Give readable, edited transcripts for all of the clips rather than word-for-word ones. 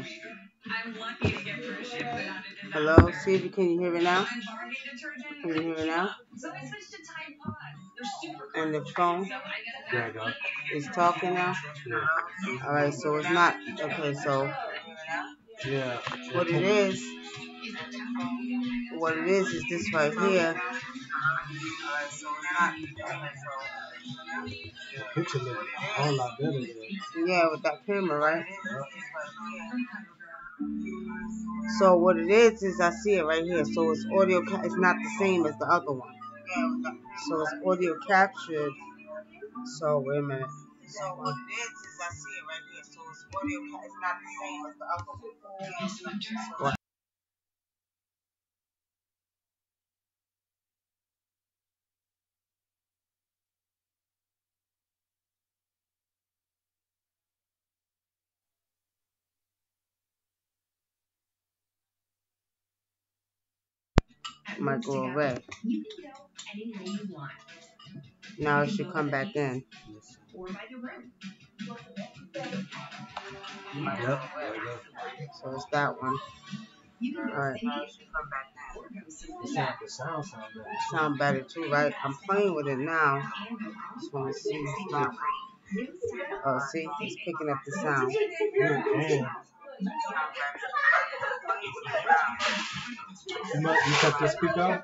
here. Hello, see if you can you hear me now? Can you hear me now? On the phone? Yeah, I got it. It's talking now? Yeah. Alright, so it's not okay, so Yeah. what it is this right here. The picture look a whole lot better than. Yeah, with that camera, right? Yeah. So what it is I see it right here. So it's audio. It's not the same as the other one. So it's audio captured. So wait a minute. So what it is I see it right here. So it's audio. It's not the same as the other one. What? Might go away. Now it should come back in. Yep. So it's that one. Alright. The sound better. Sound better too, right? I'm playing with it now. Just want to see. It's not. Oh, see? It's picking up the sound. Yeah, you cut this speak out?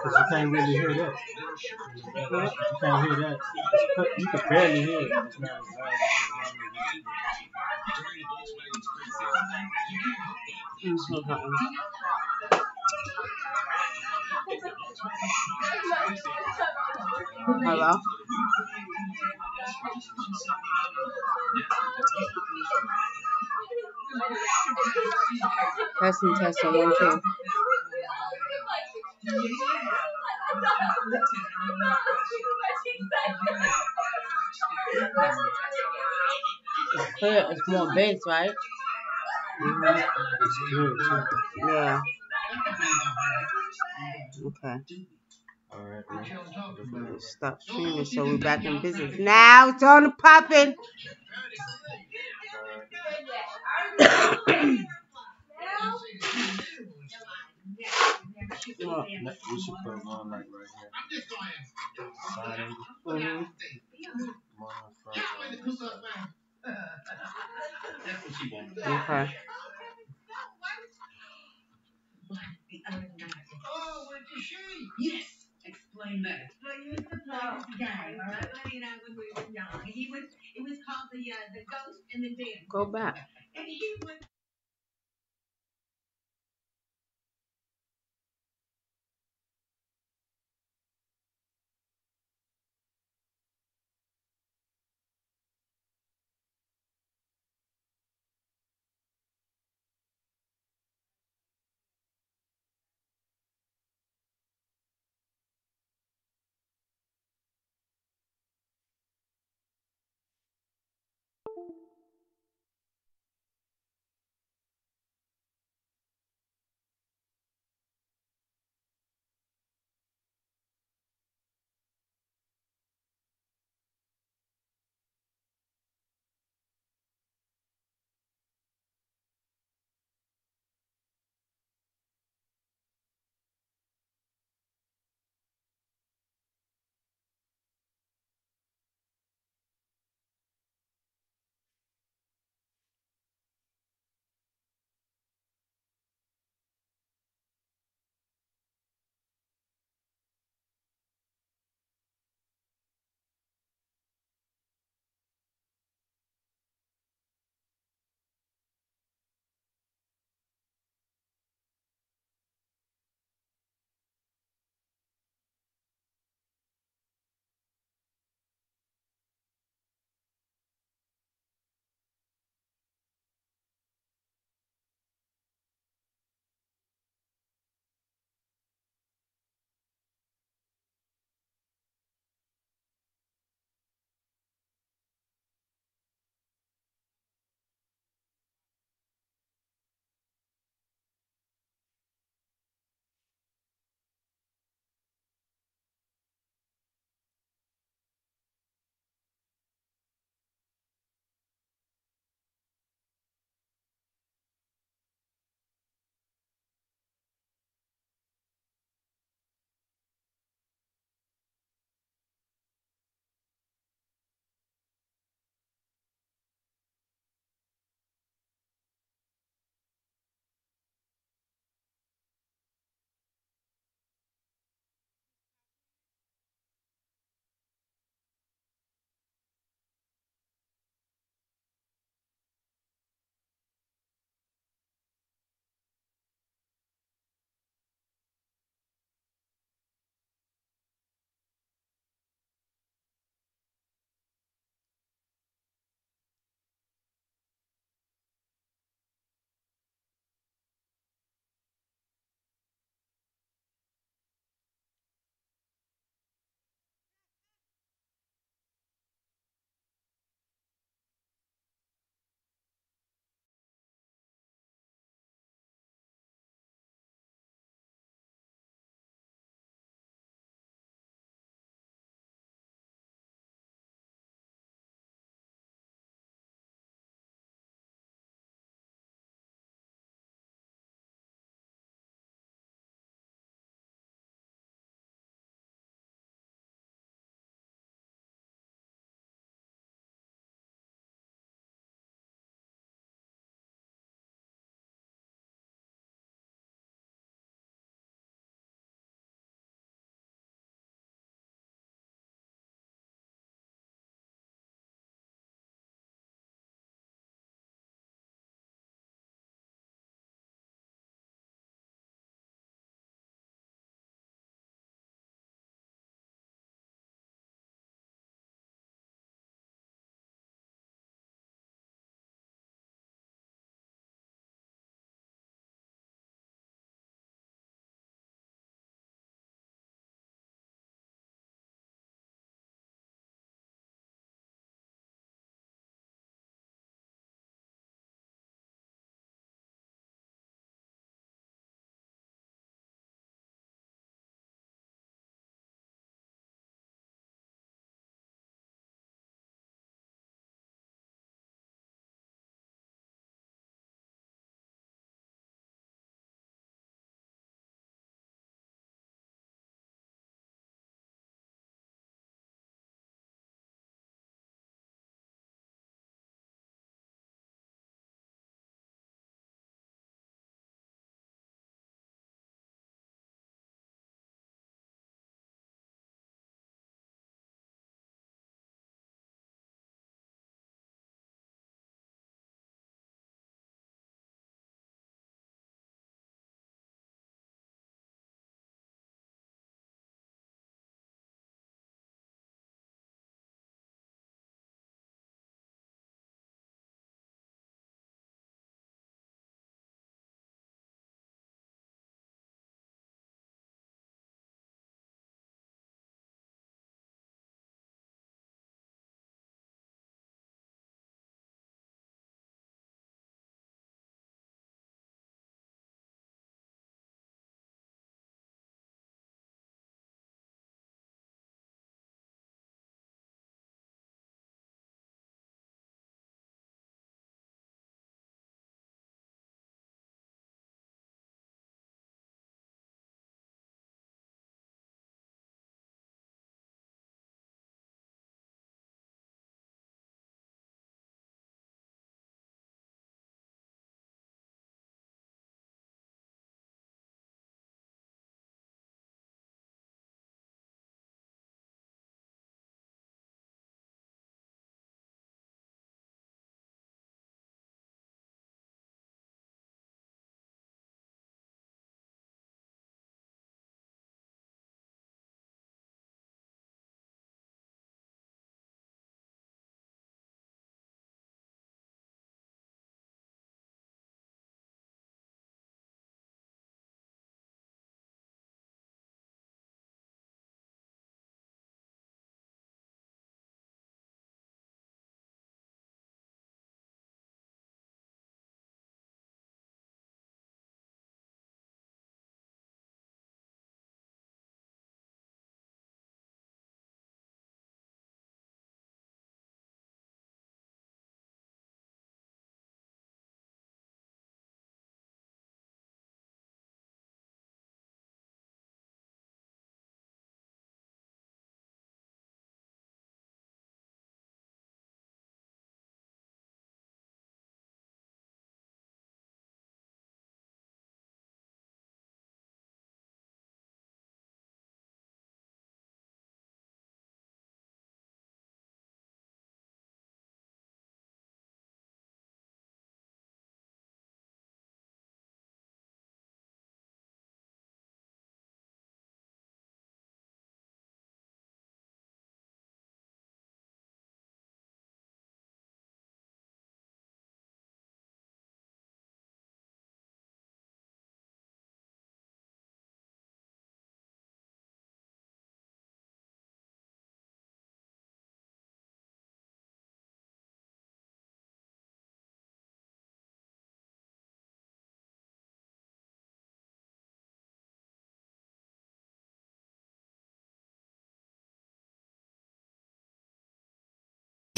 Because you can't really hear that. You can't hear that. You can barely hear it. It's not as loud Hello? Testing, 1, 2. It's clear. It's more bass, right? It's clear too. Yeah. Okay. Alright. Stop streaming, so we're back in business. Now it's on the popping. We should put one like right here. Side angle. One on front. Okay. Go back.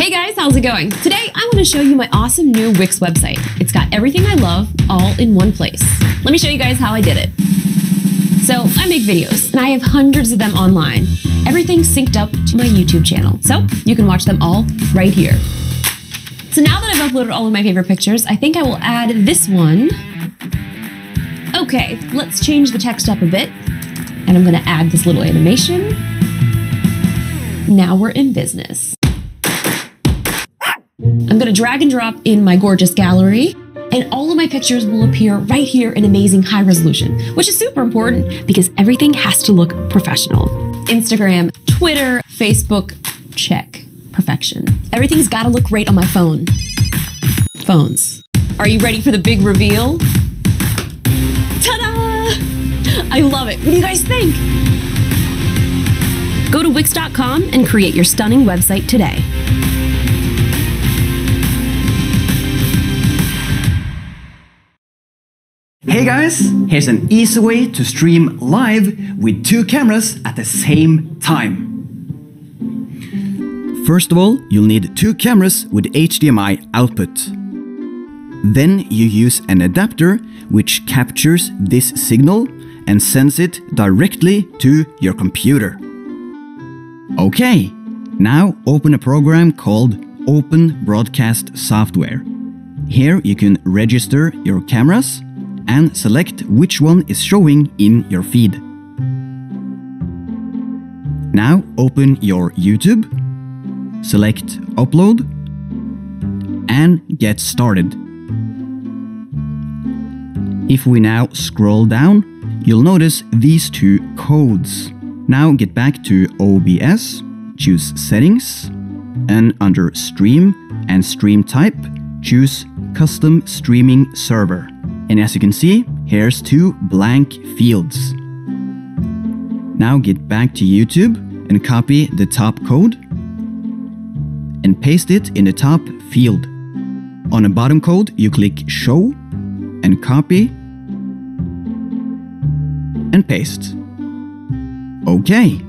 Hey guys, how's it going? Today I want to show you my awesome new Wix website. It's got everything I love all in one place. Let me show you guys how I did it. So I make videos and I have hundreds of them online. Everything's synced up to my YouTube channel, so you can watch them all right here. So now that I've uploaded all of my favorite pictures, I think I will add this one. Okay, let's change the text up a bit. And I'm gonna add this little animation. Now we're in business. I'm gonna drag and drop in my gorgeous gallery, and all of my pictures will appear right here in amazing high resolution, which is super important because everything has to look professional. Instagram, Twitter, Facebook, check. Perfection. Everything's gotta look great on my phone. Phones. Are you ready for the big reveal? Ta-da! I love it. What do you guys think? Go to Wix.com and create your stunning website today. Hey guys, here's an easy way to stream live with two cameras at the same time. First of all, you'll need two cameras with HDMI output. Then you use an adapter which captures this signal and sends it directly to your computer. Okay, now open a program called Open Broadcast Software. Here you can register your cameras and select which one is showing in your feed. Now open your YouTube, select Upload, and get started. If we now scroll down, you'll notice these two codes. Now get back to OBS, choose Settings, and under Stream and Stream Type, choose Custom Streaming Server. And as you can see, here's two blank fields. Now get back to YouTube and copy the top code and paste it in the top field. On the bottom code, you click Show and copy and paste. Okay,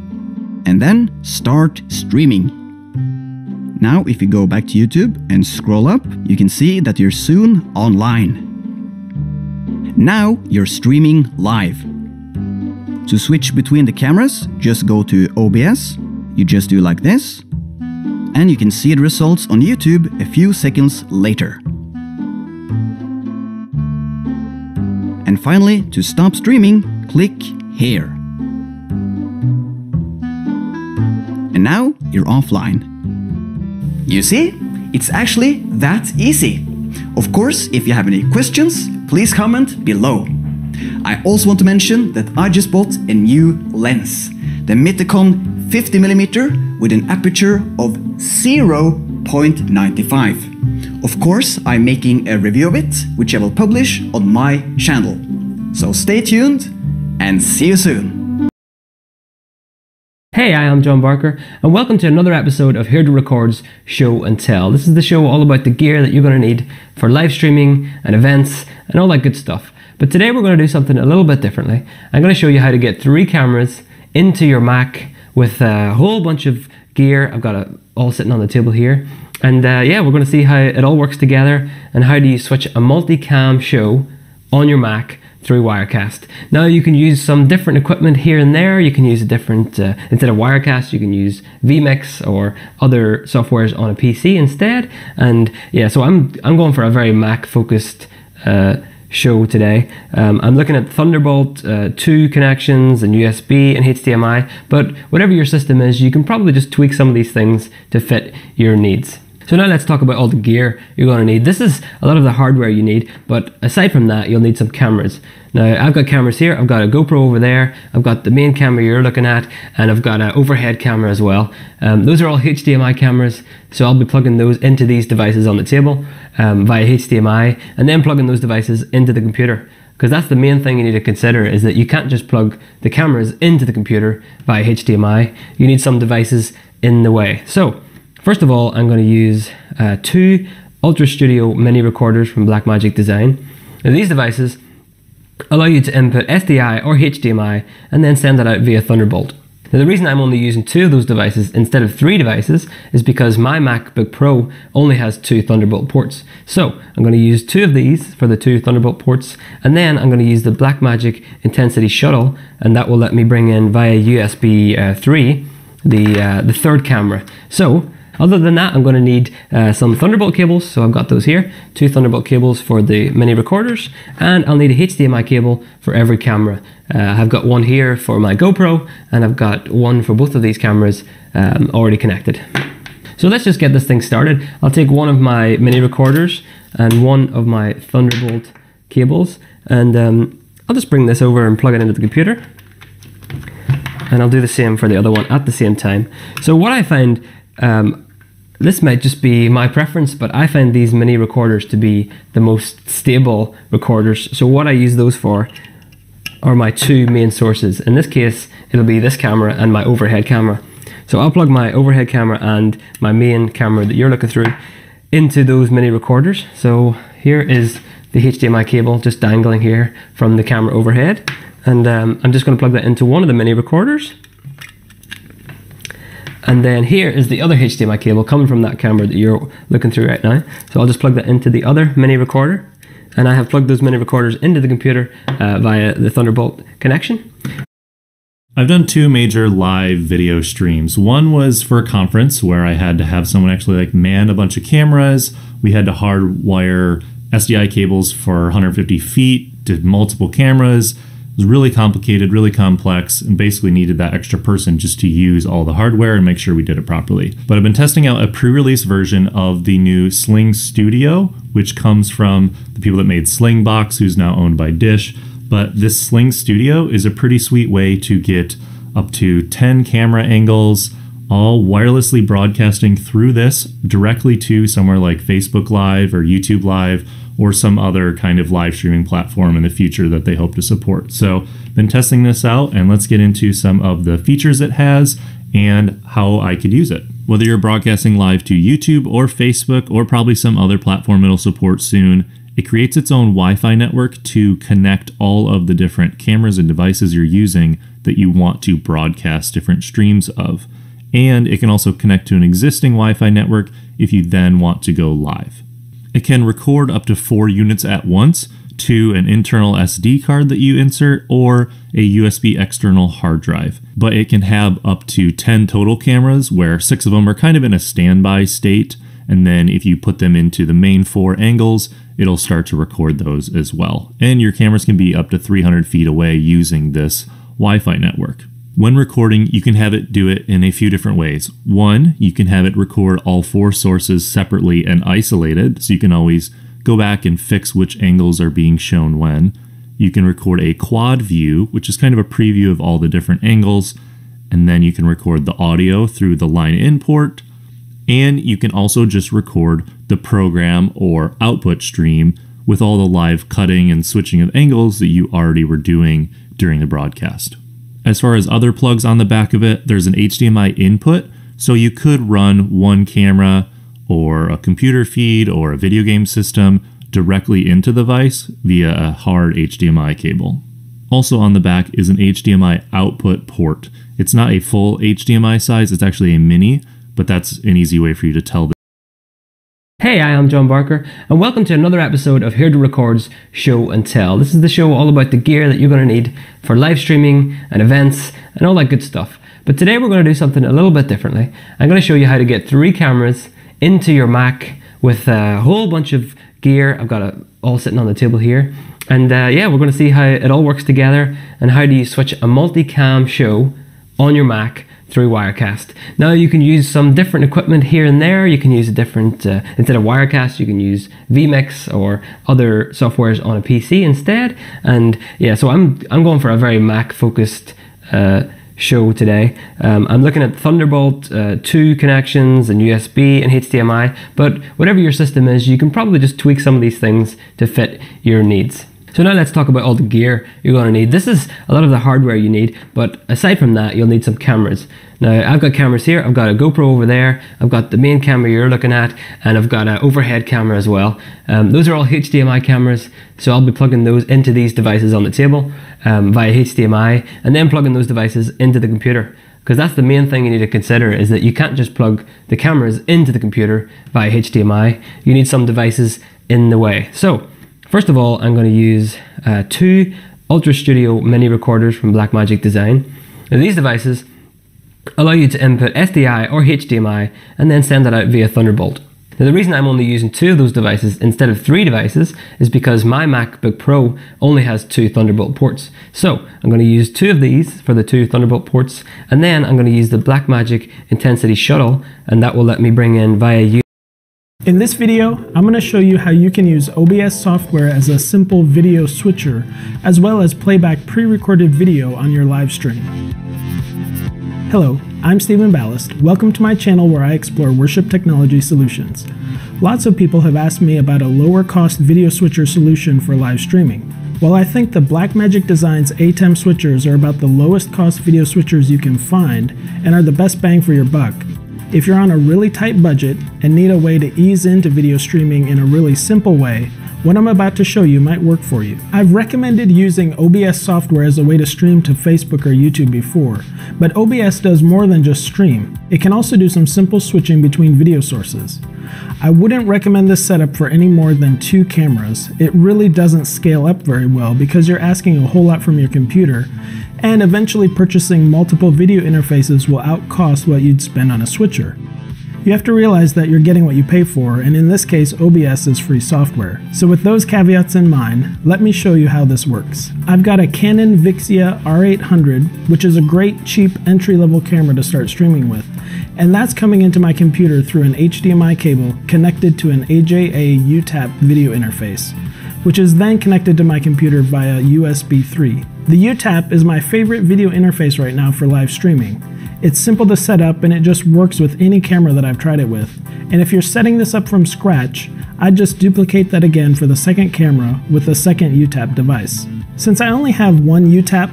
and then start streaming. Now if you go back to YouTube and scroll up, you can see that you're soon online. Now you're streaming live. To switch between the cameras, just go to OBS, you just do like this, and you can see the results on YouTube a few seconds later. And finally, to stop streaming, click here. And now you're offline. You see, it's actually that easy. Of course, if you have any questions, please comment below. I also want to mention that I just bought a new lens, the Mythicon 50mm with an aperture of 0.95. Of course, I'm making a review of it, which I will publish on my channel. So stay tuned and see you soon. Hey, I am John Barker, and welcome to another episode of Here to Record's Show and Tell. This is the show all about the gear that you're going to need for live streaming and events and all that good stuff. But today we're going to do something a little bit differently. I'm going to show you how to get 3 cameras into your Mac with a whole bunch of gear. I've got it all sitting on the table here. And yeah, we're going to see how it all works together and how do you switch a multi-cam show on your Mac through Wirecast. Now you can use some different equipment here and there. You can use a different, instead of Wirecast, you can use vMix or other softwares on a PC instead. And yeah, so I'm going for a very Mac focused show today. I'm looking at Thunderbolt 2 connections and USB and HDMI, but whatever your system is, you can probably just tweak some of these things to fit your needs. So now let's talk about all the gear you're going to need. This is a lot of the hardware you need, but aside from that, you'll need some cameras. Now, I've got cameras here. I've got a GoPro over there. I've got the main camera you're looking at, and I've got an overhead camera as well. Those are all HDMI cameras, so I'll be plugging those into these devices on the table via HDMI, and then plugging those devices into the computer. Because that's the main thing you need to consider, is that you can't just plug the cameras into the computer via HDMI. You need some devices in the way. So, first of all, I'm going to use 2 Ultra Studio mini recorders from Blackmagic Design. Now these devices allow you to input SDI or HDMI and then send it out via Thunderbolt. Now, the reason I'm only using 2 of those devices instead of 3 devices is because my MacBook Pro only has 2 Thunderbolt ports. So I'm going to use 2 of these for the 2 Thunderbolt ports, and then I'm going to use the Blackmagic Intensity Shuttle, and that will let me bring in via USB 3 the third camera. So other than that, I'm going to need some Thunderbolt cables, so I've got those here, 2 Thunderbolt cables for the mini recorders, and I'll need a HDMI cable for every camera. I've got one here for my GoPro, and I've got one for both of these cameras already connected. So let's just get this thing started. I'll take one of my mini recorders and one of my Thunderbolt cables, and I'll just bring this over and plug it into the computer. And I'll do the same for the other one at the same time. So what I find, this might just be my preference, but I find these mini recorders to be the most stable recorders. So what I use those for are my 2 main sources. In this case, it'll be this camera and my overhead camera. So I'll plug my overhead camera and my main camera that you're looking through into those mini recorders. So here is the HDMI cable just dangling here from the camera overhead. And I'm just going to plug that into one of the mini recorders. And then here is the other HDMI cable coming from that camera that you're looking through right now. So I'll just plug that into the other mini recorder. And I have plugged those mini recorders into the computer via the Thunderbolt connection. I've done 2 major live video streams. One was for a conference where I had to have someone actually like man a bunch of cameras. We had to hardwire SDI cables for 150 feet, did multiple cameras. It was really complicated, really complex, and basically needed that extra person just to use all the hardware and make sure we did it properly. But I've been testing out a pre-release version of the new Sling Studio, which comes from the people that made Slingbox, who's now owned by Dish. But this Sling Studio is a pretty sweet way to get up to 10 camera angles, all wirelessly broadcasting through this directly to somewhere like Facebook Live or YouTube Live, or some other kind of live streaming platform in the future that they hope to support. So been testing this out, and let's get into some of the features it has and how I could use it. Whether you're broadcasting live to YouTube or Facebook or probably some other platform it'll support soon, it creates its own Wi-Fi network to connect all of the different cameras and devices you're using that you want to broadcast different streams of. And it can also connect to an existing Wi-Fi network if you then want to go live. It can record up to 4 units at once to an internal SD card that you insert or a USB external hard drive. But it can have up to 10 total cameras, where 6 of them are kind of in a standby state. And then if you put them into the main 4 angles, it'll start to record those as well. And your cameras can be up to 300 feet away using this Wi-Fi network. When recording, you can have it do it in a few different ways. One, you can have it record all 4 sources separately and isolated, so you can always go back and fix which angles are being shown when. You can record a quad view, which is kind of a preview of all the different angles, and then you can record the audio through the line in port, and you can also just record the program or output stream with all the live cutting and switching of angles that you already were doing during the broadcast. As far as other plugs on the back of it, there's an HDMI input, so you could run one camera or a computer feed or a video game system directly into the device via a hard HDMI cable. Also on the back is an HDMI output port. It's not a full HDMI size, it's actually a mini, but that's an easy way for you to tell. Hey, I'm John Barker, and welcome to another episode of Here to Record's Show and Tell. This is the show all about the gear that you're going to need for live streaming and events and all that good stuff. But today we're going to do something a little bit differently. I'm going to show you how to get 3 cameras into your Mac with a whole bunch of gear. I've got it all sitting on the table here. And yeah, we're going to see how it all works together and how do you switch a multicam show on your Mac through Wirecast. Now you can use some different equipment here and there. You can use a different, instead of Wirecast, you can use vMix or other softwares on a PC instead. And yeah, so I'm going for a very Mac focused show today. I'm looking at Thunderbolt 2 connections and USB and HDMI, but whatever your system is, you can probably just tweak some of these things to fit your needs. So now let's talk about all the gear you're going to need. This is a lot of the hardware you need, but aside from that, you'll need some cameras. Now, I've got cameras here. I've got a GoPro over there. I've got the main camera you're looking at, and I've got an overhead camera as well. Those are all HDMI cameras, so I'll be plugging those into these devices on the table via HDMI, and then plugging those devices into the computer because that's the main thing you need to consider, is that you can't just plug the cameras into the computer via HDMI. You need some devices in the way. So first of all, I'm going to use two Ultra Studio mini recorders from Blackmagic Design. Now, these devices allow you to input SDI or HDMI and then send that out via Thunderbolt. Now, the reason I'm only using two of those devices instead of three devices is because my MacBook Pro only has two Thunderbolt ports. So I'm going to use two of these for the two Thunderbolt ports, and then I'm going to use the Blackmagic Intensity Shuttle, and that will let me bring in via USB. In this video, I'm going to show you how you can use OBS software as a simple video switcher, as well as playback pre-recorded video on your live stream. Hello, I'm Stephen Ballast. Welcome to my channel where I explore worship technology solutions. Lots of people have asked me about a lower cost video switcher solution for live streaming. While I think the Blackmagic Design's ATEM switchers are about the lowest cost video switchers you can find and are the best bang for your buck, if you're on a really tight budget and need a way to ease into video streaming in a really simple way, what I'm about to show you might work for you. I've recommended using OBS software as a way to stream to Facebook or YouTube before, but OBS does more than just stream. It can also do some simple switching between video sources. I wouldn't recommend this setup for any more than two cameras. It really doesn't scale up very well because you're asking a whole lot from your computer, and eventually purchasing multiple video interfaces will outcost what you'd spend on a switcher. You have to realize that you're getting what you pay for, and in this case OBS is free software. So with those caveats in mind, let me show you how this works. I've got a Canon Vixia R800, which is a great cheap entry-level camera to start streaming with, and that's coming into my computer through an HDMI cable connected to an AJA UTAP video interface, which is then connected to my computer via USB 3. The UTAP is my favorite video interface right now for live streaming. It's simple to set up and it just works with any camera that I've tried it with. And if you're setting this up from scratch, I'd just duplicate that again for the second camera with the second UTAP device. Since I only have one UTAP,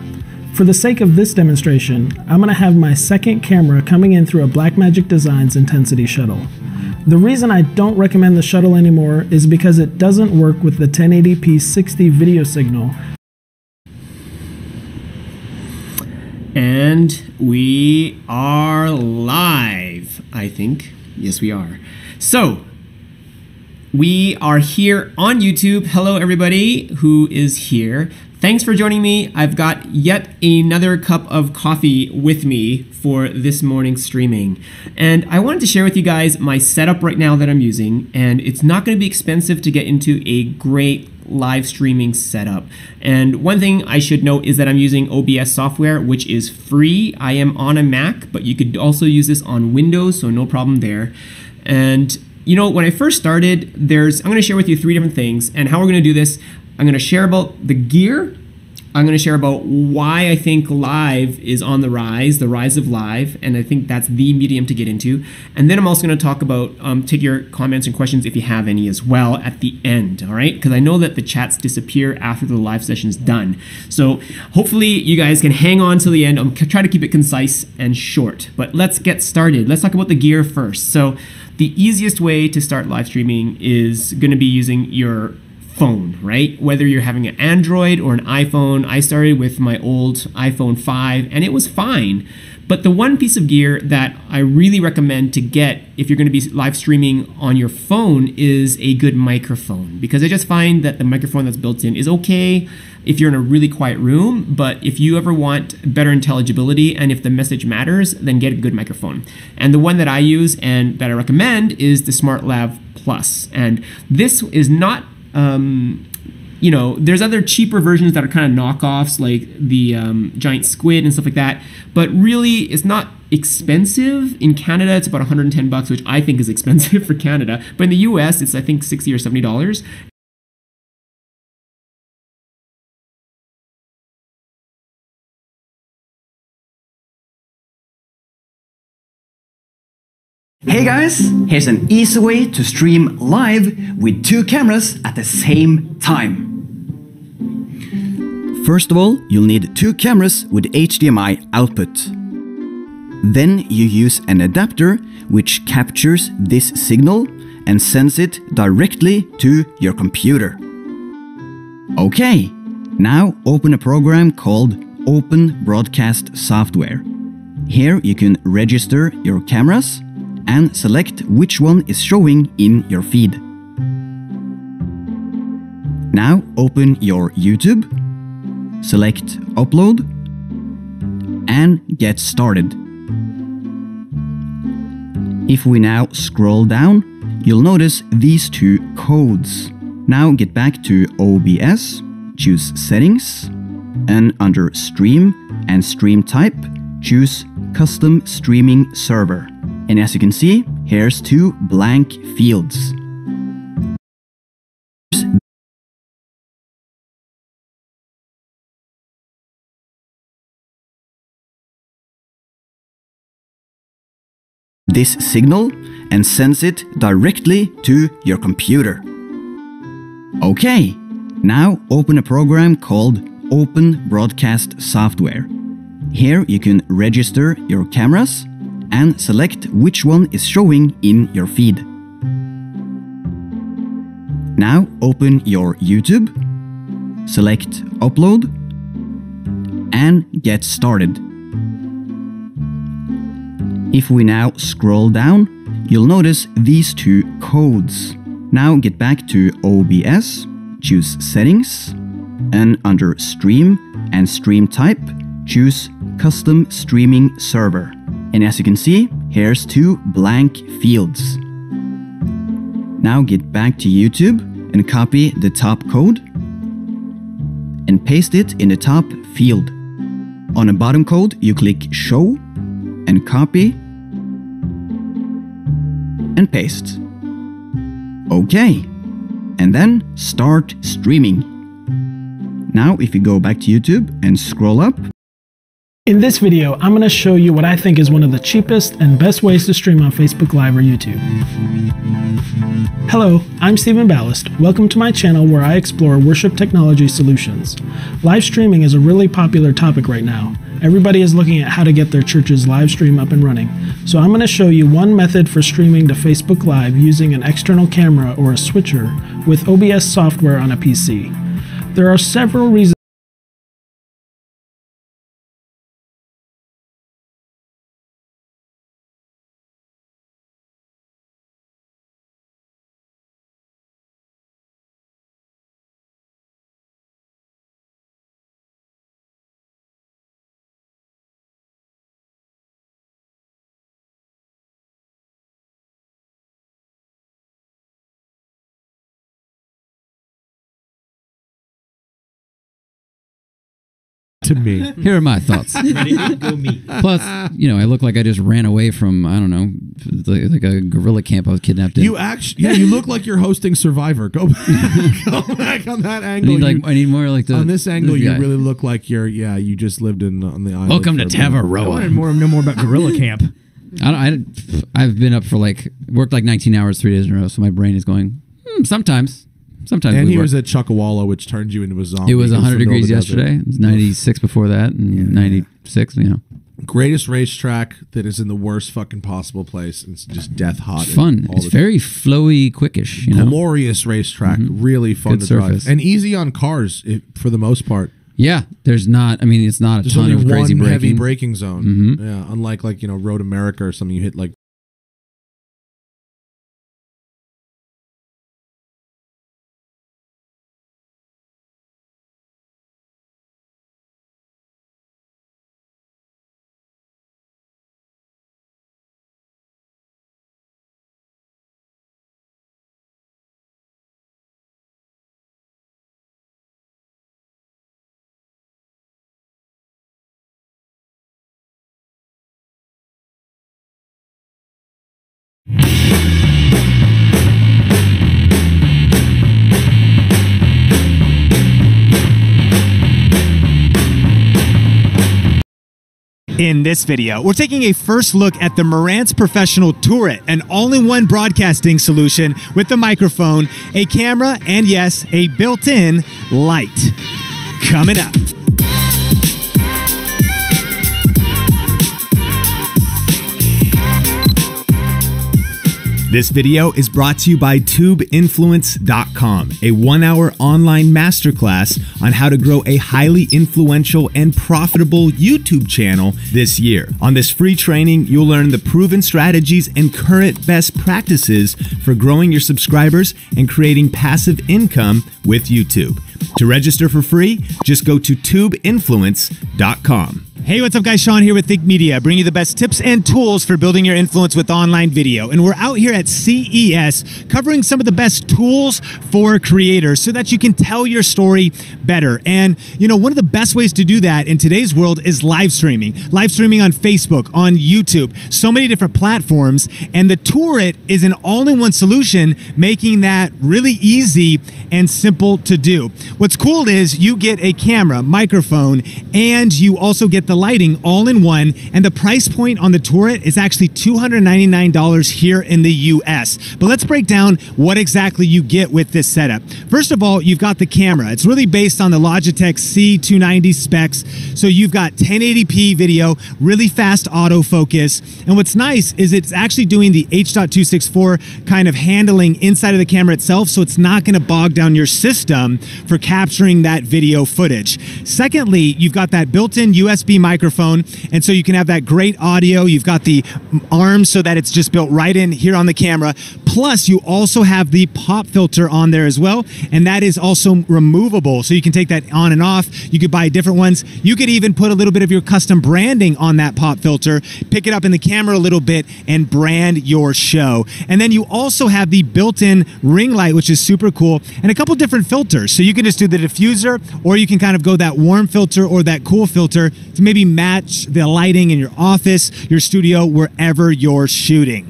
for the sake of this demonstration, I'm going to have my second camera coming in through a Blackmagic Designs Intensity Shuttle. The reason I don't recommend the shuttle anymore is because it doesn't work with the 1080p 60 video signal. And we are live, I think. Yes, we are. So, we are here on YouTube. Hello, everybody who is here. Thanks for joining me. I've got yet another cup of coffee with me for this morning's streaming. And I wanted to share with you guys my setup right now that I'm using. And it's not going to be expensive to get into a great live streaming setup. And one thing I should note is that I'm using OBS software, which is free. I am on a Mac, but you could also use this on Windows, so no problem there. And you know, when I first started, I'm going to share with you three different things. And how we're going to do this, I'm going to share about the gear. I'm going to share about why I think live is on the rise of live, and I think that's the medium to get into. And then I'm also going to talk about, take your comments and questions if you have any as well at the end, all right? Because I know that the chats disappear after the live session's done. So hopefully you guys can hang on till the end. I'm trying to keep it concise and short, but let's get started. Let's talk about the gear first. So the easiest way to start live streaming is going to be using your phone, right? Whether you're having an Android or an iPhone. I started with my old iPhone 5 and it was fine. But the one piece of gear that I really recommend to get if you're going to be live streaming on your phone is a good microphone, because I just find that the microphone that's built in is okay if you're in a really quiet room, but if you ever want better intelligibility and if the message matters, then get a good microphone. And the one that I use and that I recommend is the SmartLav Plus. And this is not you know, there's other cheaper versions that are kind of knockoffs, like the giant squid and stuff like that. But really, it's not expensive. In Canada, it's about $110, which I think is expensive for Canada. But in the US, it's I think $60 or $70. Hey guys, here's an easy way to stream live with two cameras at the same time. First of all, you'll need two cameras with HDMI output. Then you use an adapter which captures this signal and sends it directly to your computer. Okay, now open a program called Open Broadcast Software. Here you can register your cameras and select which one is showing in your feed. Now open your YouTube, select Upload, and get started. If we now scroll down, you'll notice these two codes. Now get back to OBS, choose Settings, and under Stream and Stream Type, choose Custom Streaming Server. And as you can see, here's two blank fields. This signal and sends it directly to your computer. Okay, now open a program called Open Broadcast Software. Here you can register your cameras and select which one is showing in your feed. Now open your YouTube, select Upload, and get started. If we now scroll down, you'll notice these two codes. Now get back to OBS, choose Settings, and under Stream and Stream Type, choose Custom Streaming Server. And as you can see, here's two blank fields. Now get back to YouTube and copy the top code and paste it in the top field. On the bottom code, you click Show and copy and paste. Okay, and then start streaming. Now if you go back to YouTube and scroll up. In this video, I'm going to show you what I think is one of the cheapest and best ways to stream on Facebook Live or YouTube. Hello, I'm Stephen Ballast. Welcome to my channel where I explore worship technology solutions. Live streaming is a really popular topic right now. Everybody is looking at how to get their church's live stream up and running. So I'm going to show you one method for streaming to Facebook Live using an external camera or a switcher with OBS software on a PC. There are several reasons. To me. Here are my thoughts. Plus, you know, I look like I just ran away from, I don't know, like a guerrilla camp I was kidnapped in. You actually, yeah, you look like you're hosting Survivor. Go back on that angle. I need more like the... On this angle, you really look like you just lived on the island. Welcome to Tavaroa. I want to know more about guerrilla camp. I've been up for worked like 19 hours, 3 days in a row, so my brain is going, sometimes. And he was at Chuckawalla, which turned you into a zombie. It was 100 degrees yesterday. It was 96 before that, and 96, you know. Greatest racetrack that is in the worst fucking possible place. It's just death hot. It's fun. It's very flowy, quickish, you know. Glorious racetrack. Really fun to drive. And easy on cars for the most part. Yeah, there's not, I mean, it's not a ton of crazy braking. One heavy braking zone. Yeah, unlike Road America or something, you hit like In this video, we're taking a first look at the Marantz Professional Turret, an all-in-one broadcasting solution with a microphone, a camera, and yes, a built-in light. Coming up. This video is brought to you by TubeInfluence.com, a 1-hour online masterclass on how to grow a highly influential and profitable YouTube channel this year. On this free training, you'll learn the proven strategies and current best practices for growing your subscribers and creating passive income with YouTube. To register for free, just go to TubeInfluence.com. Hey, what's up guys? Sean here with Think Media, bringing you the best tips and tools for building your influence with online video. And we're out here at CES covering some of the best tools for creators so that you can tell your story better. And you know, one of the best ways to do that in today's world is live streaming. Live streaming on Facebook, on YouTube, so many different platforms. And the Turret is an all-in-one solution, making that really easy and simple to do. What's cool is you get a camera, microphone, and you also get the lighting all in one, and the price point on the Turret is actually $299 here in the US. But let's break down what exactly you get with this setup. First of all, you've got the camera. It's really based on the Logitech C290 specs. So you've got 1080p video, really fast autofocus. And what's nice is it's actually doing the H.264 kind of handling inside of the camera itself, so it's not going to bog down your system for capturing that video footage. Secondly, you've got that built-in USB microphone, and so you can have that great audio. You've got the arms so that it's just built right in here on the camera. Plus, you also have the pop filter on there as well, and that is also removable, so you can take that on and off. You could buy different ones. You could even put a little bit of your custom branding on that pop filter, pick it up in the camera a little bit, and brand your show. And then you also have the built-in ring light, which is super cool, and a couple different filters. So you can just do the diffuser, or you can kind of go that warm filter or that cool filter to maybe match the lighting in your office, your studio, wherever you're shooting.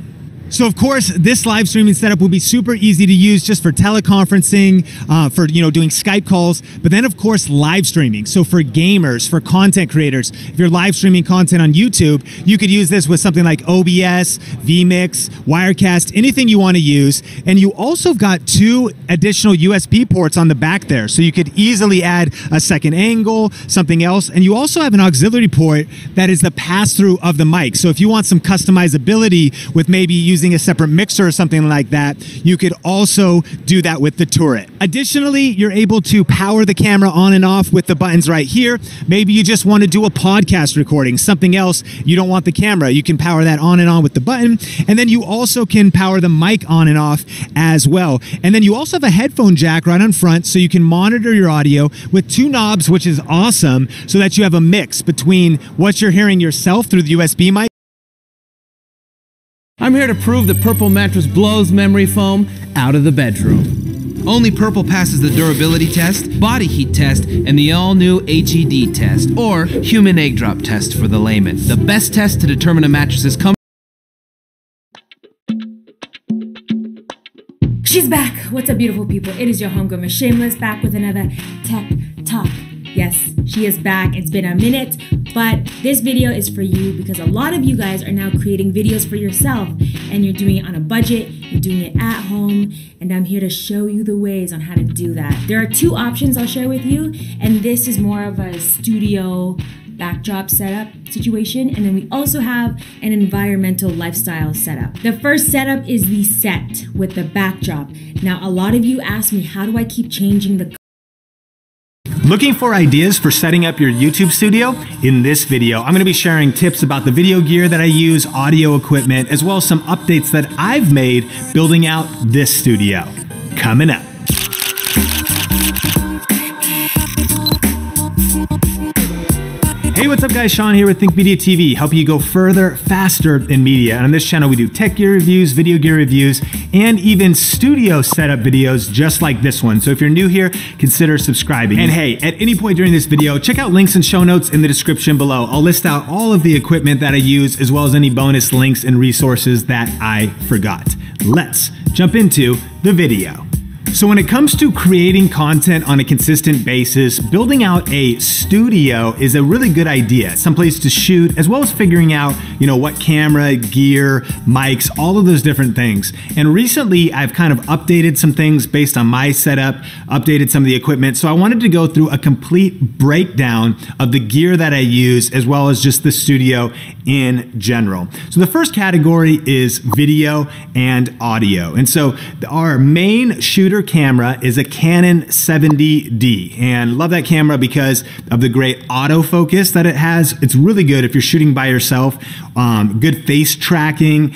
So of course, this live streaming setup will be super easy to use just for teleconferencing, for doing Skype calls, but then of course live streaming. So for gamers, for content creators, if you're live streaming content on YouTube, you could use this with something like OBS, vMix, Wirecast, anything you want to use. And you also got 2 additional USB ports on the back there, so you could easily add a second angle, something else. And you also have an auxiliary port that is the pass-through of the mic. So if you want some customizability with maybe using a separate mixer or something like that, you could also do that with the Turret. Additionally, you're able to power the camera on and off with the buttons right here. Maybe you just want to do a podcast recording, something else, you don't want the camera. You can power that on and on with the button. And then you also can power the mic on and off as well. And then you also have a headphone jack right on front, so you can monitor your audio with 2 knobs, which is awesome, so that you have a mix between what you're hearing yourself through the USB mic. I'm here to prove that Purple Mattress blows memory foam out of the bedroom. Only Purple passes the durability test, body heat test, and the all-new HED test, or human egg drop test for the layman. The best test to determine a mattress's comfort. She's back! What's up, beautiful people? It is your homegirl, Miss Shameless, back with another Tech Talk. Yes, she is back. It's been a minute, but this video is for you because a lot of you guys are now creating videos for yourself, and you're doing it on a budget, you're doing it at home, and I'm here to show you the ways on how to do that. There are 2 options I'll share with you, and this is more of a studio backdrop setup situation, and then we also have an environmental lifestyle setup. The first setup is the set with the backdrop. Now, a lot of you ask me, how do I keep changing the Looking for ideas for setting up your YouTube studio? In this video, I'm going to be sharing tips about the video gear that I use, audio equipment, as well as some updates that I've made building out this studio. Coming up. Hey, what's up guys? Sean here with Think Media TV, helping you go further, faster in media. And on this channel, we do tech gear reviews, video gear reviews, and even studio setup videos just like this one. So if you're new here, consider subscribing. And hey, at any point during this video, check out links and show notes in the description below. I'll list out all of the equipment that I use, as well as any bonus links and resources that I forgot. Let's jump into the video. So when it comes to creating content on a consistent basis, building out a studio is a really good idea. Someplace to shoot, as well as figuring out, what camera, gear, mics, all of those different things. And recently I've kind of updated some things based on my setup, updated some of the equipment. So I wanted to go through a complete breakdown of the gear that I use, as well as just the studio in general. So the first category is video and audio. And so our main shooter camera is a Canon 70D, and love that camera because of the great autofocus that it has. It's really good if you're shooting by yourself. Good face tracking,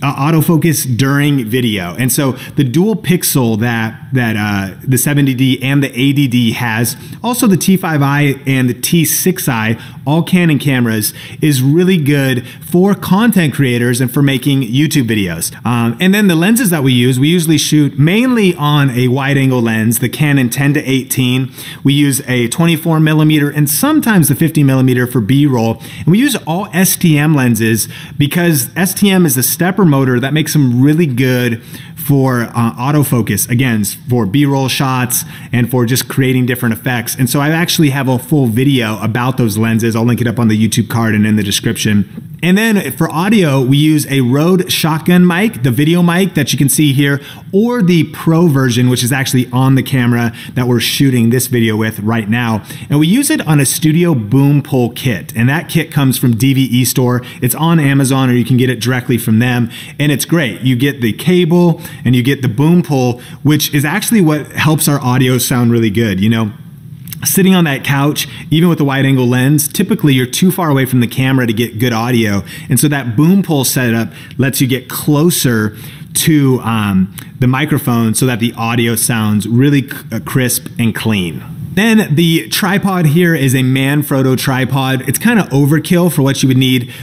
autofocus during video. And so the dual pixel that the 70D and the 80D has, also the T5i and the T6i, all Canon cameras, is really good for content creators and for making YouTube videos. And then the lenses that we usually shoot mainly on a wide angle lens, the Canon 10-18. We use a 24mm and sometimes the 50mm for B-roll. And we use all STM lenses because STM is a stepper motor that makes them really good for autofocus, again, for B-roll shots and for just creating different effects. And so I actually have a full video about those lenses. I'll link it up on the YouTube card and in the description. And then for audio, we use a Rode shotgun mic, the video mic that you can see here, or the Pro version, which is actually on the camera that we're shooting this video with right now. And we use it on a studio boom pole kit. And that kit comes from DVE Store. It's on Amazon, or you can get it directly from them. And it's great. You get the cable and you get the boom pole, which is actually what helps our audio sound really good. Sitting on that couch, even with the wide angle lens, typically you're too far away from the camera to get good audio. And so that boom pole setup lets you get closer to the microphone so that the audio sounds really crisp and clean. Then the tripod here is a Manfrotto tripod. It's kind of overkill for what you would need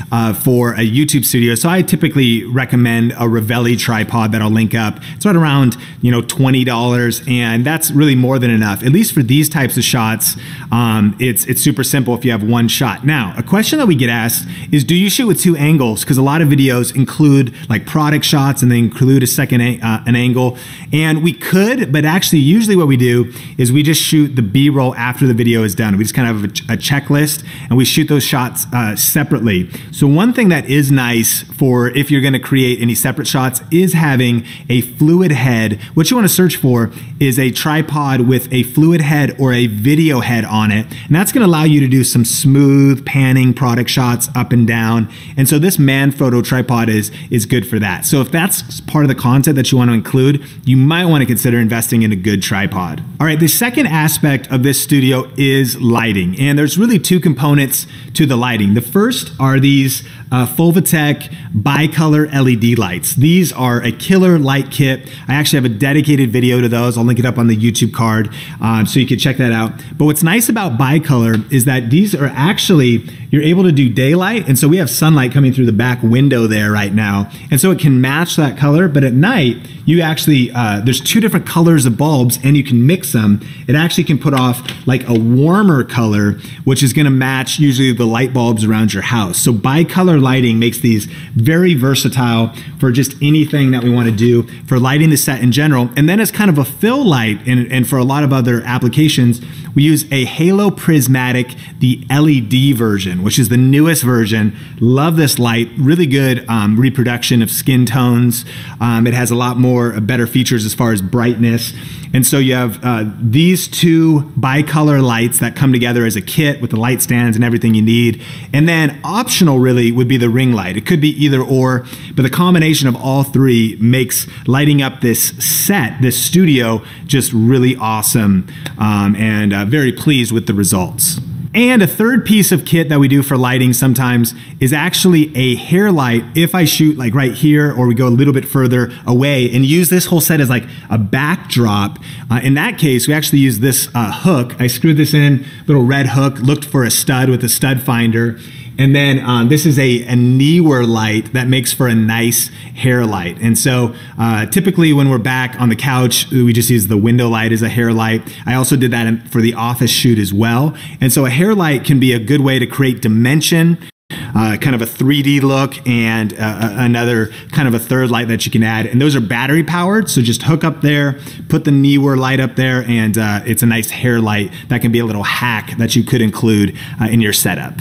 for a YouTube studio. So I typically recommend a Ravelli tripod that I'll link up. It's right around $20, and that's really more than enough. At least for these types of shots, it's super simple if you have one shot. Now, a question that we get asked is, do you shoot with two angles? Because a lot of videos include like product shots and they include a second an angle. And we could, but actually usually what we do is we just shoot the B-roll after the video is done. We just kind of have a checklist and we shoot those shots separately. So one thing that is nice for if you're going to create any separate shots is having a fluid head. What you want to search for is a tripod with a fluid head or a video head on it. And that's going to allow you to do some smooth panning product shots up and down. And so this Manfrotto tripod is good for that. So if that's part of the content that you want to include, you might want to consider investing in a good tripod. All right, the second aspect of this studio is lighting. And there's really two components to the lighting. The first are these Fulvatech bicolor LED lights. These are a killer light kit. I actually have a dedicated video to those. I'll link it up on the YouTube card so you can check that out. But what's nice about bicolor is that these are actually, you're able to do daylight. And so we have sunlight coming through the back window there right now. And so it can match that color, but at night, you actually, there's two different colors of bulbs and you can mix them. It actually can put off like a warmer color, which is gonna match usually the light bulbs around your house. So bicolor lighting makes these very versatile for just anything that we wanna do for lighting the set in general. And then as kind of a fill light and for a lot of other applications, we use a Halo Prismatic, the LED version, which is the newest version. Love this light, really good reproduction of skin tones. It has a lot more better features as far as brightness. And so you have these two bicolor lights that come together as a kit with the light stands and everything you need. And then optional really would be the ring light. It could be either or, but the combination of all three makes lighting up this set, this studio, just really awesome and very pleased with the results. And a third piece of kit that we do for lighting sometimes is actually a hair light if I shoot like right here or we go a little bit further away and use this whole set as like a backdrop. In that case, we actually use this hook. I screwed this in, little red hook, looked for a stud with a stud finder. And then this is a Neewer light that makes for a nice hair light. And so typically when we're back on the couch, we just use the window light as a hair light. I also did that for the office shoot as well. And so a hair light can be a good way to create dimension kind of a 3D look and another kind of a third light that you can add. And those are battery powered. So just hook up there, put the Neewer light up there, and it's a nice hair light that can be a little hack that you could include in your setup.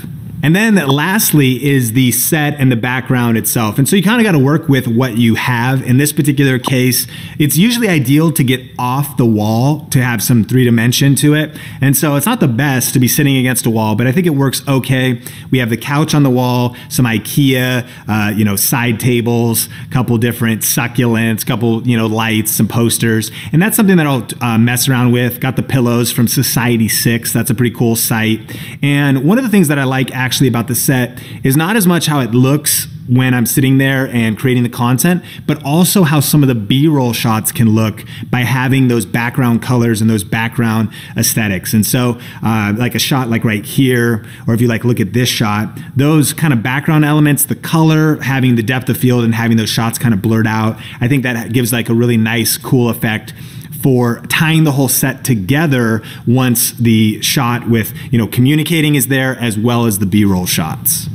And then lastly is the set and the background itself. And so you kind of got to work with what you have. In this particular case, it's usually ideal to get off the wall to have some 3D to it. And so it's not the best to be sitting against a wall, but I think it works okay. We have the couch on the wall, some IKEA, side tables, a couple different succulents, couple, lights, some posters. And that's something that I'll mess around with. Got the pillows from Society 6. That's a pretty cool site. And one of the things that I like actually about the set is not as much how it looks when I'm sitting there and creating the content, but also how some of the B-roll shots can look by having those background colors and those background aesthetics. And so like a shot like right here, or if you look at this shot, those kind of background elements, the color, having the depth of field and having those shots kind of blurred out, I think that gives a really nice, cool effect for tying the whole set together once the shot with, communicating is there, as well as the B-roll shots.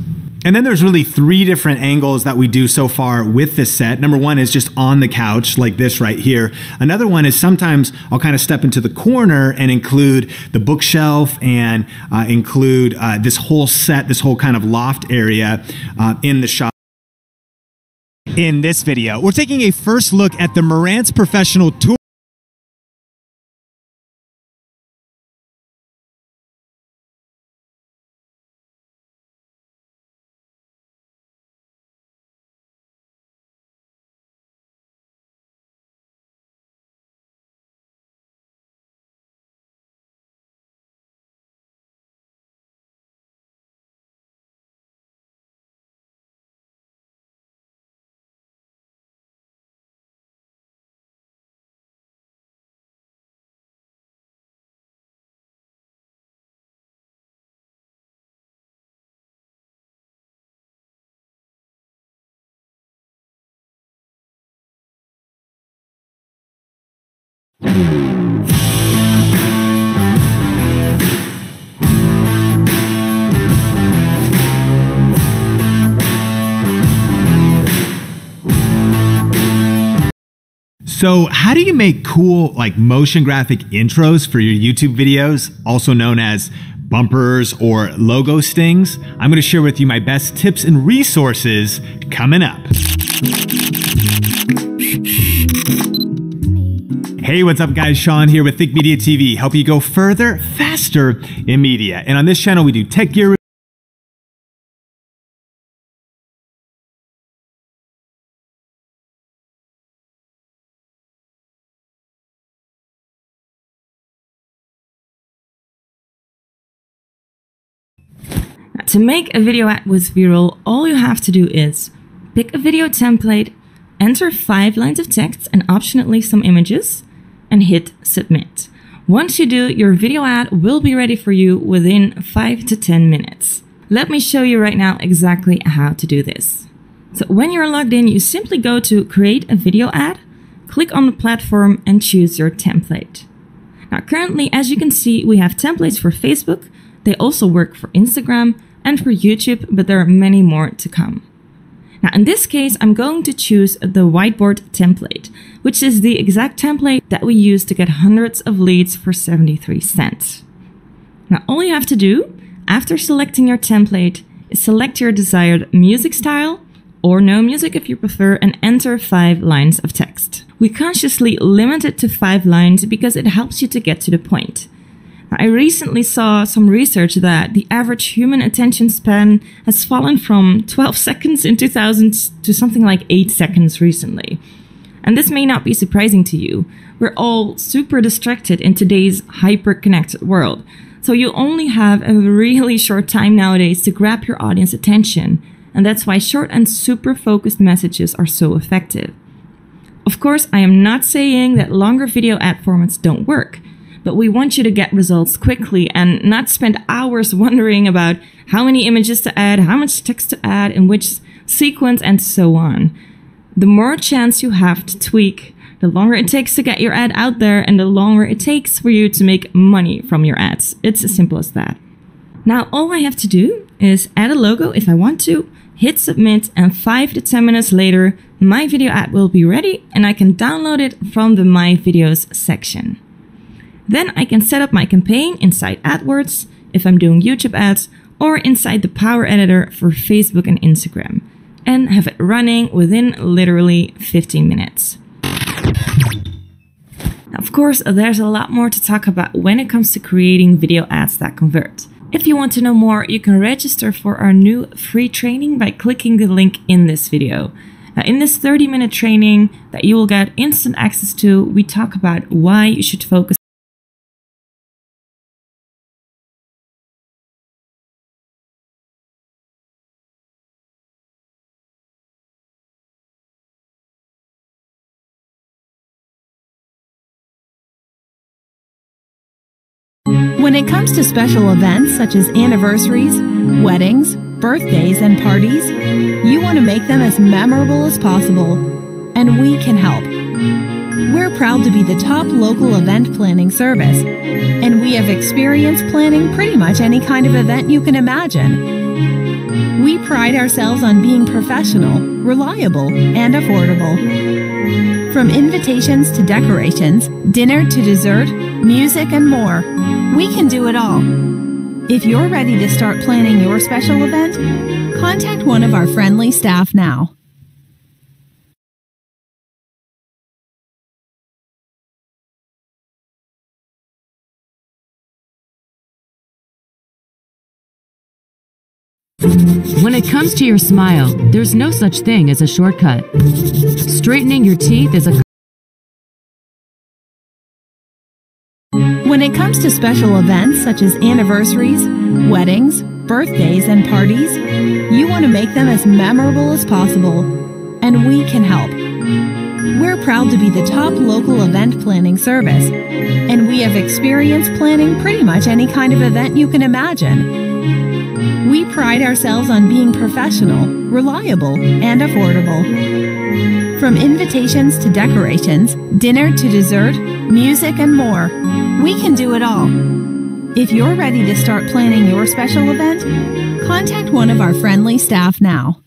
And then there's really 3 different angles that we do so far with this set. Number one is just on the couch, like this right here. Another one is sometimes I'll kind of step into the corner and include the bookshelf and include this whole set, this whole kind of loft area in the shot. In this video, we're taking a first look at the Marantz Professional Tour. So how do you make cool motion graphic intros for your YouTube videos, also known as bumpers or logo stings? I'm going to share with you my best tips and resources coming up. Hey, what's up guys? Sean here with Think Media TV, helping you go further, faster in media. And on this channel, we do tech gear. To make a video ad with B-roll, all you have to do is pick a video template, enter 5 lines of text and optionally some images, and hit submit. Once you do, your video ad will be ready for you within 5 to 10 minutes. Let me show you right now exactly how to do this. So when you're logged in, you simply go to create a video ad, click on the platform and choose your template. Now currently, as you can see, we have templates for Facebook. They also work for Instagram and for YouTube, but there are many more to come. Now in this case, I'm going to choose the whiteboard template, which is the exact template that we use to get hundreds of leads for 73 cents. Now all you have to do, after selecting your template, is select your desired music style, or no music if you prefer, and enter 5 lines of text. We consciously limit it to 5 lines because it helps you to get to the point. I recently saw some research that the average human attention span has fallen from 12 seconds in 2000 to something like 8 seconds recently. And this may not be surprising to you. We're all super distracted in today's hyper-connected world. So you only have a really short time nowadays to grab your audience attention. And that's why short and super focused messages are so effective. Of course, I am not saying that longer video ad formats don't work. But we want you to get results quickly and not spend hours wondering about how many images to add, how much text to add, in which sequence, and so on. The more chance you have to tweak, the longer it takes to get your ad out there and the longer it takes for you to make money from your ads. It's as simple as that. Now all I have to do is add a logo if I want to, hit submit, and 5 to 10 minutes later, my video ad will be ready and I can download it from the My Videos section. Then I can set up my campaign inside AdWords if I'm doing YouTube ads, or inside the Power Editor for Facebook and Instagram, and have it running within literally 15 minutes. Now, of course, there's a lot more to talk about when it comes to creating video ads that convert. If you want to know more, you can register for our new free training by clicking the link in this video. Now, in this 30-minute training that you will get instant access to, we talk about why you should focus When it comes to special events such as anniversaries, weddings, birthdays, and parties, you want to make them as memorable as possible, and we can help. We're proud to be the top local event planning service, and we have experience planning pretty much any kind of event you can imagine. We pride ourselves on being professional, reliable, and affordable. From invitations to decorations, dinner to dessert, music, and more, we can do it all. If you're ready to start planning your special event, contact one of our friendly staff now. When it comes to your smile, there's no such thing as a shortcut. Straightening your teeth is a When it comes to special events such as anniversaries, weddings, birthdays, and parties, you want to make them as memorable as possible, and we can help. We're proud to be the top local event planning service, and we have experience planning pretty much any kind of event you can imagine. We pride ourselves on being professional, reliable, and affordable. From invitations to decorations, dinner to dessert, music, and more, we can do it all. If you're ready to start planning your special event, contact one of our friendly staff now.